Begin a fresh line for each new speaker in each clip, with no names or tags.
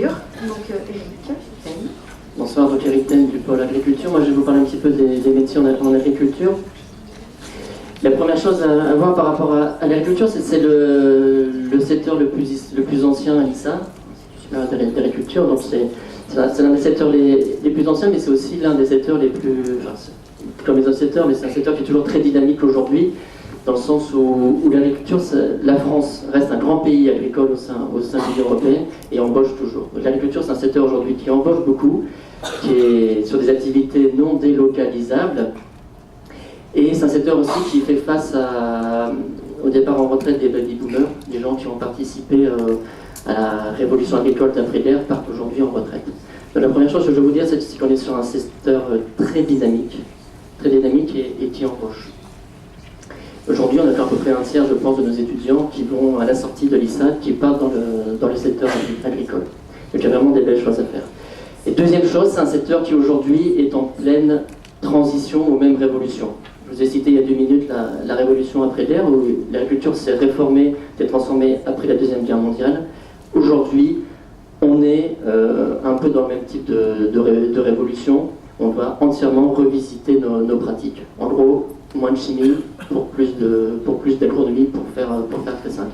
l'agriculture. Donc Eric.
Bonsoir, donc Eric Ten du pôle agriculture. Moi je vais vous parler un petit peu des métiers en agriculture. La première chose à voir par rapport à l'agriculture, c'est le secteur le plus ancien à l'ISA, de l'agriculture. Donc c'est l'un des secteurs les plus anciens, mais c'est aussi l'un des secteurs les plus... Enfin, comme les autres secteurs, mais c'est un secteur qui est toujours très dynamique aujourd'hui, dans le sens où l'agriculture, la France reste un grand pays agricole au sein de l'Union européenne et embauche toujours. L'agriculture, c'est un secteur aujourd'hui qui embauche beaucoup, qui est sur des activités non délocalisables, et c'est un secteur aussi qui fait face au départ en retraite des baby boomers, des gens qui ont participé à la révolution agricole d'après-guerre partent aujourd'hui en retraite. Donc, la première chose que je veux vous dire, c'est qu'on est sur un secteur très dynamique et qui embauche. Aujourd'hui, on a fait à peu près un tiers, je pense, de nos étudiants qui vont à la sortie de l'ISAD, qui partent dans le secteur agricole. Donc il y a vraiment des belles choses à faire. Et deuxième chose, c'est un secteur qui aujourd'hui est en pleine transition ou même révolution. Je vous ai cité il y a 2 minutes la révolution après-guerre, où l'agriculture s'est réformée, s'est transformée après la Deuxième Guerre mondiale. Aujourd'hui, on est un peu dans le même type de révolution. On va entièrement revisiter nos pratiques. En gros, moins de chimie pour plus d'agronomie, pour faire très simple.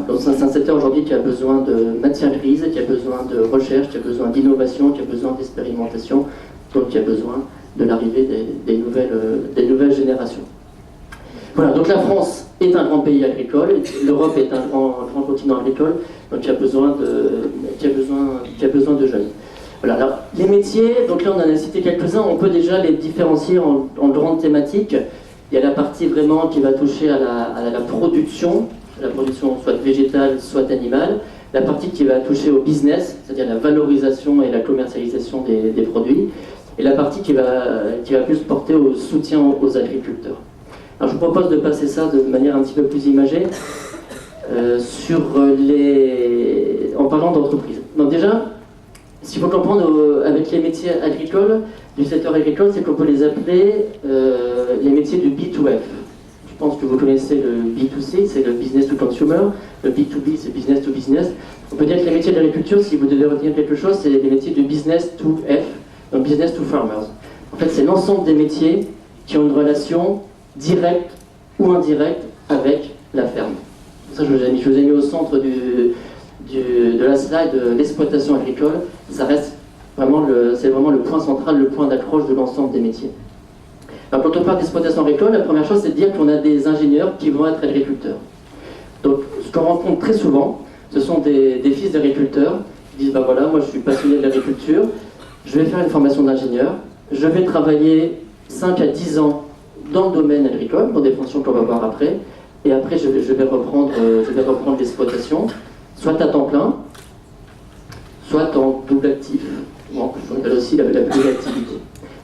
Donc c'est un secteur aujourd'hui qui a besoin de matières grises, qui a besoin de recherche, qui a besoin d'innovation, qui a besoin d'expérimentation, donc qui a besoin de l'arrivée des nouvelles générations. Voilà, donc la France est un grand pays agricole, l'Europe est un grand continent agricole, donc qui a besoin de jeunes. Voilà, alors les métiers, donc là on en a cité quelques-uns, on peut déjà les différencier en grandes thématiques. Il y a la partie vraiment qui va toucher à la production soit végétale, soit animale. La partie qui va toucher au business, c'est-à-dire la valorisation et la commercialisation des produits. Et la partie qui va plus porter au soutien aux agriculteurs. Alors je vous propose de passer ça de manière un petit peu plus imagée en parlant d'entreprise. Donc déjà, ce qu'il faut comprendre avec les métiers agricoles, du secteur agricole, c'est qu'on peut les appeler les métiers du B2F. Je pense que vous connaissez le B2C, c'est le business to consumer. Le B2B, c'est business to business. On peut dire que les métiers de l'agriculture, si vous devez retenir quelque chose, c'est les métiers du business to F, donc business to farmers. En fait, c'est l'ensemble des métiers qui ont une relation directe ou indirecte avec la ferme. Ça, je vous ai mis au centre de la slide de l'exploitation agricole. Ça reste c'est vraiment le point central, le point d'accroche de l'ensemble des métiers. Alors, quand on parle d'exploitation agricole, la première chose, c'est de dire qu'on a des ingénieurs qui vont être agriculteurs. Donc, ce qu'on rencontre très souvent, ce sont des fils d'agriculteurs qui disent, voilà, moi je suis passionné de l'agriculture, je vais faire une formation d'ingénieur, je vais travailler 5 à 10 ans dans le domaine agricole, dans des fonctions qu'on va voir après, et après je vais reprendre l'exploitation, soit à temps plein, soit en double actif. Bon, on appelle aussi la double activité.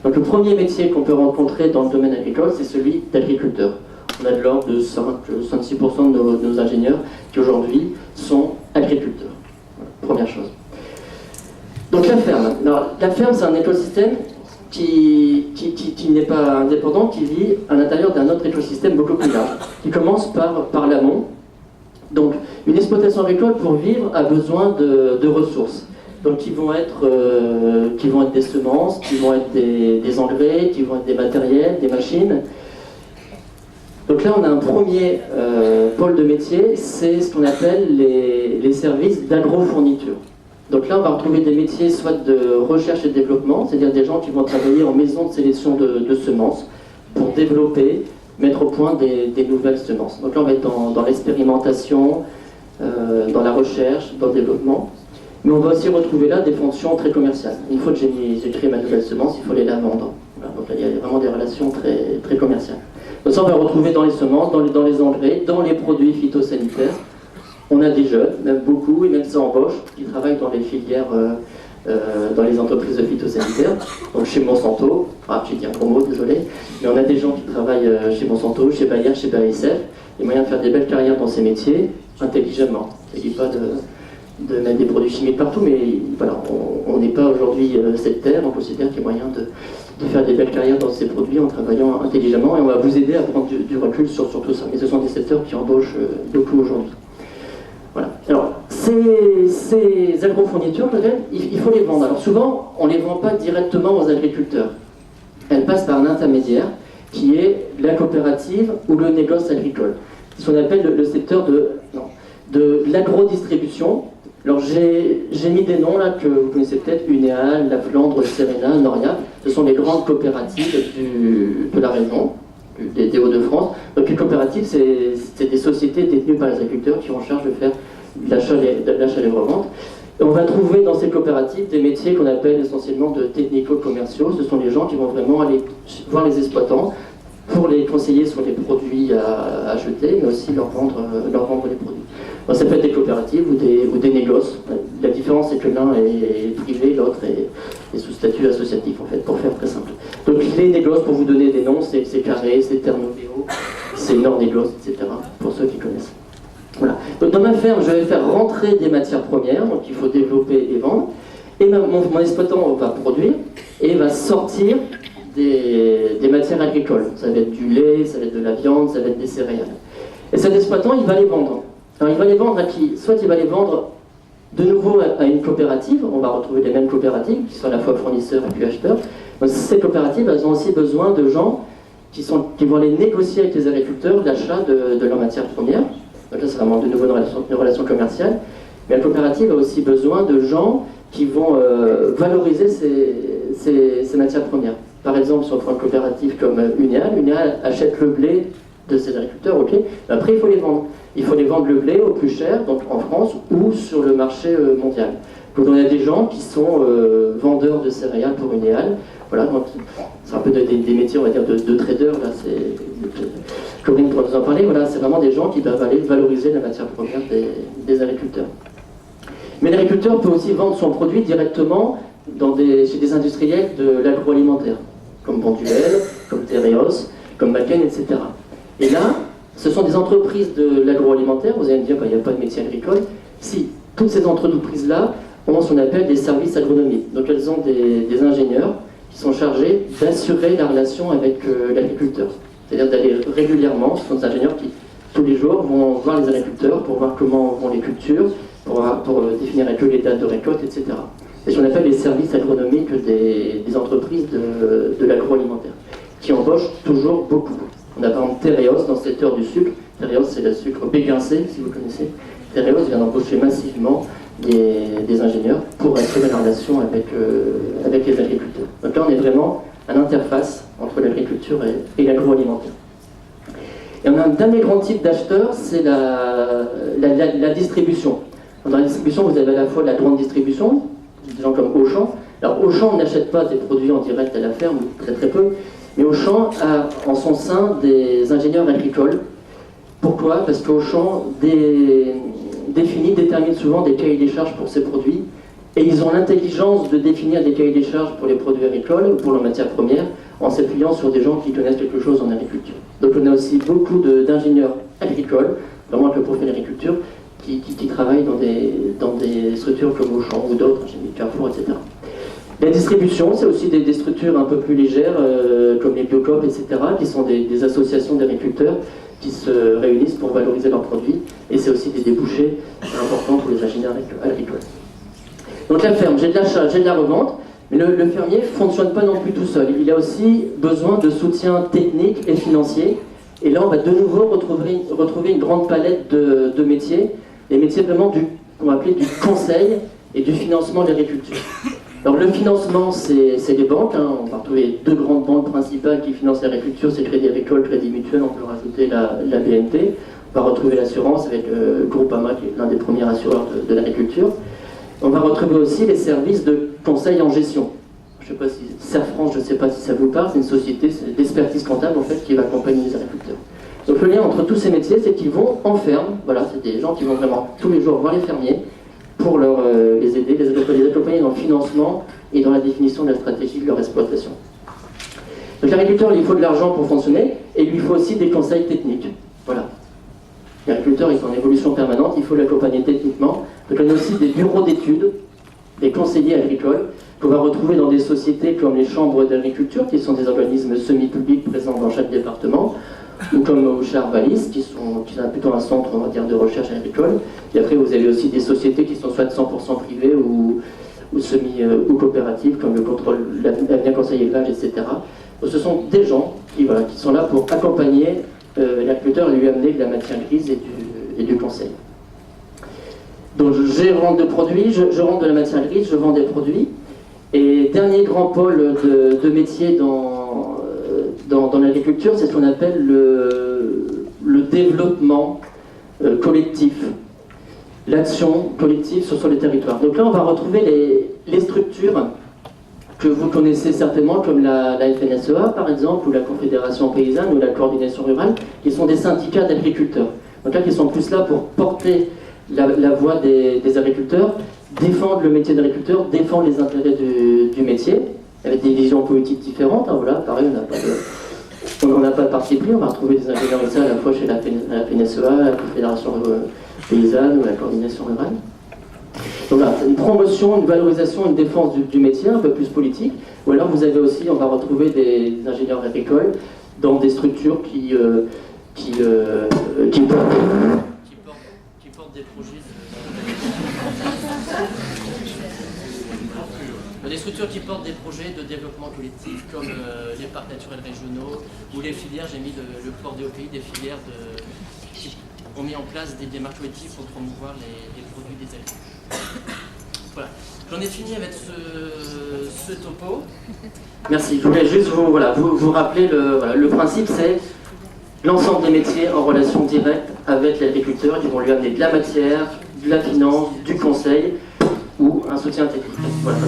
Donc le premier métier qu'on peut rencontrer dans le domaine agricole, c'est celui d'agriculteur. On a de l'ordre de 5-6% de nos ingénieurs qui aujourd'hui sont agriculteurs. Voilà, première chose. Donc la ferme. Alors, la ferme, c'est un écosystème qui n'est pas indépendant, qui vit à l'intérieur d'un autre écosystème beaucoup plus large, qui commence par l'amont. Donc une exploitation agricole, pour vivre, a besoin de ressources. Donc qui vont être des semences, qui vont être des engrais, qui vont être des matériels, des machines. Donc là on a un premier pôle de métier, c'est ce qu'on appelle les services d'agrofourniture. Donc là on va retrouver des métiers soit de recherche et développement, c'est-à-dire des gens qui vont travailler en maison de sélection de semences pour développer, mettre au point des nouvelles semences. Donc là on va être dans l'expérimentation, dans la recherche, dans le développement. Mais on va aussi retrouver là des fonctions très commerciales. Une fois que j'ai créé ma nouvelle semence, il faut aller la vendre. Voilà, donc là, il y a vraiment des relations très, très commerciales. Donc ça, on va retrouver dans les semences, dans les engrais, dans les produits phytosanitaires. On a des jeunes, même beaucoup, et même ça embauche, qui travaillent dans les filières, dans les entreprises de phytosanitaires. Donc chez Monsanto, j'ai dit un gros mot, désolé, mais on a des gens qui travaillent chez Monsanto, chez Bayer, chez BASF. Il y a moyen de faire des belles carrières dans ces métiers, intelligemment. Il ne s'agit pas de mettre des produits chimiques partout, mais voilà, on n'est pas aujourd'hui cette terre, on considère qu'il y a moyen de faire des belles carrières dans ces produits en travaillant intelligemment, et on va vous aider à prendre du recul sur tout ça. Mais ce sont des secteurs qui embauchent beaucoup aujourd'hui. Voilà. Alors, Ces agrofournitures, peut-être, il faut les vendre. Alors souvent, on ne les vend pas directement aux agriculteurs. Elles passent par un intermédiaire qui est la coopérative ou le négoce agricole. C'est ce qu'on appelle le secteur de l'agro-distribution. Alors j'ai mis des noms là que vous connaissez peut-être, Unéal, La Flandre, Serena, Noria. Ce sont les grandes coopératives de la région, des Hauts-de-France. Donc les coopératives, c'est des sociétés détenues par les agriculteurs qui ont en charge de faire l'achat et les reventes. Et on va trouver dans ces coopératives des métiers qu'on appelle essentiellement de technico-commerciaux. Ce sont les gens qui vont vraiment aller voir les exploitants pour les conseiller sur les produits à acheter, mais aussi leur vendre les produits. Donc, ça peut être des coopératives ou des négoces. La différence, c'est que l'un est privé, l'autre est sous statut associatif, en fait, pour faire très simple. Donc les négoces, pour vous donner des noms, c'est Carré, c'est Thermobio, c'est Nord Négoce, etc., pour ceux qui connaissent. Voilà. Donc dans ma ferme, je vais faire rentrer des matières premières, donc il faut développer et vendre, et mon exploitant va produire et va sortir des matières agricoles. Ça va être du lait, ça va être de la viande, ça va être des céréales. Et cet exploitant, il va les vendre. Alors il va les vendre à qui? Soit il va les vendre de nouveau à une coopérative, on va retrouver les mêmes coopératives, qui sont à la fois fournisseurs et puis acheteurs. Donc ces coopératives, elles ont aussi besoin de gens qui vont aller négocier avec les agriculteurs l'achat de leurs matières premières. Donc là, c'est vraiment de nouveau une relation commerciale. Mais la coopérative a aussi besoin de gens qui vont valoriser ces matières premières. Par exemple, si on prend une coopérative comme Unéal achète le blé de ses agriculteurs, ok. Mais après, il faut les vendre. Il faut les vendre le blé au plus cher, donc en France ou sur le marché mondial. Donc on a des gens qui sont vendeurs de céréales pour Unéal. Voilà, donc c'est un peu des métiers, on va dire, de traders. Là, Corinne pourra nous en parler. Voilà, c'est vraiment des gens qui doivent aller valoriser la matière première des agriculteurs. Mais l'agriculteur peut aussi vendre son produit directement chez des industriels de l'agroalimentaire, comme Bonduelle, comme Tereos, comme Macken, etc. Et là, ce sont des entreprises de l'agroalimentaire. Vous allez me dire, il n'y a pas de métier agricole. Si, toutes ces entreprises-là ont ce qu'on appelle des services agronomiques. Donc elles ont des ingénieurs qui sont chargés d'assurer la relation avec l'agriculteur. C'est-à-dire d'aller régulièrement, ce sont des ingénieurs qui, tous les jours, vont voir les agriculteurs pour voir comment vont les cultures, pour définir avec eux les dates de récolte, etc. C'est ce qu'on appelle les services agronomiques des entreprises de l'agroalimentaire, qui embauchent toujours beaucoup. On a par exemple Tereos dans le secteur du sucre. Tereos, c'est le sucre béguincé, si vous connaissez. Tereos vient d'embaucher massivement des ingénieurs pour assurer la relation avec les agriculteurs. Donc là, on est vraiment à l'interface entre l'agriculture et l'agroalimentaire. Et on a un dernier grand type d'acheteurs, c'est la distribution. Dans la distribution, vous avez à la fois la grande distribution, des gens comme Auchan. Alors Auchan n'achète pas des produits en direct à la ferme, très très peu, mais Auchan a en son sein des ingénieurs agricoles. Pourquoi? Parce qu'Auchan détermine souvent des cahiers des charges pour ses produits, et ils ont l'intelligence de définir des cahiers des charges pour les produits agricoles ou pour leurs matières premières en s'appuyant sur des gens qui connaissent quelque chose en agriculture. Donc on a aussi beaucoup d'ingénieurs agricoles, vraiment avec le profil d'agriculture, qui travaillent dans des structures comme Auchan ou d'autres, j'ai mis Carrefour, etc. La distribution, c'est aussi des structures un peu plus légères, comme les Biocoop, etc., qui sont des associations d'agriculteurs qui se réunissent pour valoriser leurs produits, et c'est aussi des débouchés importants pour les ingénieurs agricoles. Donc la ferme, j'ai de l'achat, j'ai de la revente, mais le fermier ne fonctionne pas non plus tout seul. Il a aussi besoin de soutien technique et financier, et là on va de nouveau retrouver une grande palette de métiers, les métiers vraiment qu'on va appeler du conseil et du financement de l'agriculture. Alors le financement, c'est les banques, on va retrouver deux grandes banques principales qui financent l'agriculture, c'est Crédit Agricole, Crédit Mutuel, on peut rajouter la BNP. On va retrouver l'assurance avec Groupama, qui est l'un des premiers assureurs de l'agriculture. On va retrouver aussi les services de conseil en gestion. Je ne sais pas si Serfranche, je ne sais pas si ça vous parle, c'est une société d'expertise comptable en fait qui va accompagner les agriculteurs. Donc le lien entre tous ces métiers, c'est qu'ils vont en ferme, voilà, c'est des gens qui vont vraiment tous les jours voir les fermiers pour les aider, les accompagner dans le financement et dans la définition de la stratégie de leur exploitation. Donc l'agriculteur, il faut de l'argent pour fonctionner et il lui faut aussi des conseils techniques. Voilà. L'agriculteur est en évolution permanente, il faut l'accompagner techniquement. Donc on a aussi des bureaux d'études, des conseillers agricoles, qu'on va retrouver dans des sociétés comme les chambres d'agriculture, qui sont des organismes semi-publics présents dans chaque département. ou comme au Arvalis, qui sont plutôt un centre, on va dire, de recherche agricole. Et après, vous avez aussi des sociétés qui sont soit 100% privées ou ou coopératives, comme le contrôle, l'avenir conseil élevage, etc. Donc, ce sont des gens qui sont là pour accompagner l'agriculteur et lui amener de la matière grise et du conseil. Donc, je rentre de produits, je rentre de la matière grise, je vends des produits. Et dernier grand pôle de métier dans l'agriculture, c'est ce qu'on appelle le développement collectif, l'action collective sur les territoires. Donc là, on va retrouver les structures que vous connaissez certainement, comme la FNSEA, par exemple, ou la Confédération paysanne, ou la Coordination rurale, qui sont des syndicats d'agriculteurs. Donc là, qui sont plus là pour porter la voix des agriculteurs, défendre le métier d'agriculteur, défendre les intérêts du métier, avec des visions politiques différentes. Hein, voilà, pareil, on n'a pas de parti pris, on va retrouver des ingénieurs de ça à la fois chez la FNSEA, la Confédération paysanne ou la Coordination rurale. Donc voilà, une promotion, une valorisation, une défense du métier, un peu plus politique. Ou alors vous avez aussi, on va retrouver des ingénieurs agricoles dans des structures qui portent des projets des structures qui portent des projets de développement collectif comme les parcs naturels régionaux ou les filières, j'ai mis le port des pays, des filières qui ont mis en place des démarches collectives pour promouvoir les produits des agriculteurs. Voilà, j'en ai fini avec ce topo. Merci, je voulais juste vous rappeler le principe, c'est l'ensemble des métiers en relation directe avec l'agriculteur qui vont lui amener de la matière, de la finance, du conseil ou un soutien technique. Voilà.